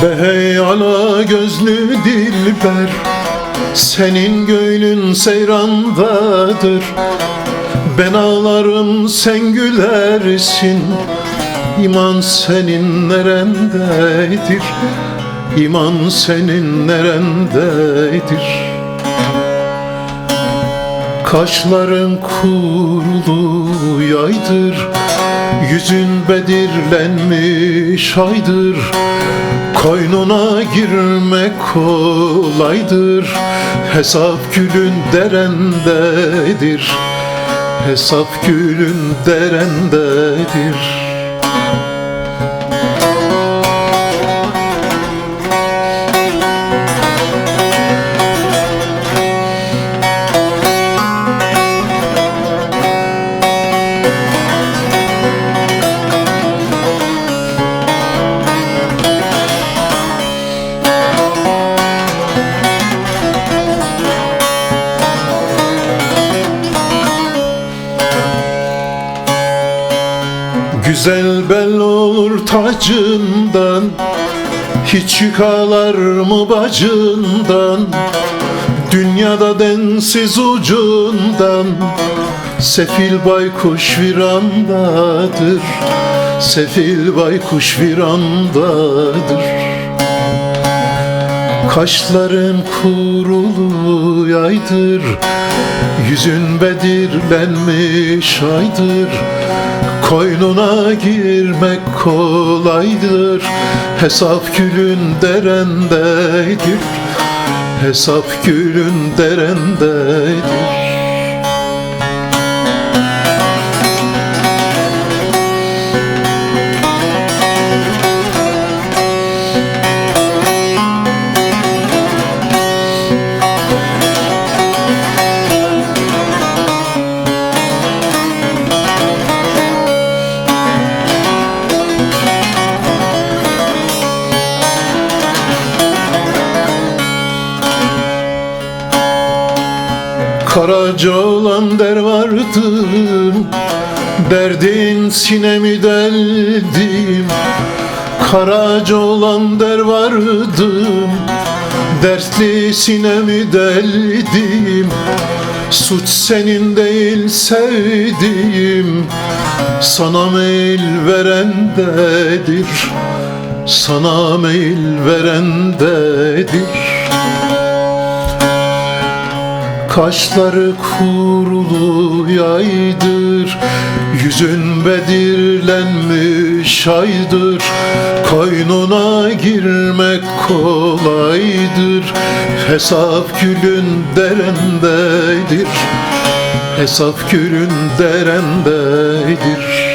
Be hey ala gözlü dilber, senin gönlün seyrandadır. Ben ağlarım sen gülersin, İman senin nerendedir? İman senin nerendedir? Kaşların kurulu yaydır, yüzün bedirlenmiş aydır. Koynuna girmek kolaydır, hesap gülün derendedir. Hesap gülün derendedir. Güzel bel olur tacından, hiç yük alır mı bacından? Dünyada densiz ucundan, sefil baykuş virandadır. Sefil baykuş virandadır. Kaşların kurulu yaydır, yüzün bedirlenmiş aydır. Koynuna girmek kolaydır, hesap gülün derendedir. Hesap gülün derendedir. Karaca olan der vardım, derdin sinemi deldim. Karaca olan der vardım, dertli sinemi deldim. Suç senin değil sevdiğim, sana meyil verendedir. Sana meyil verendedir. Kaşları kurulu yaydır, yüzün bedirlenmiş aydır. Koynuna girmek kolaydır, hesap gülün derendedir. Hesap gülün derendedir.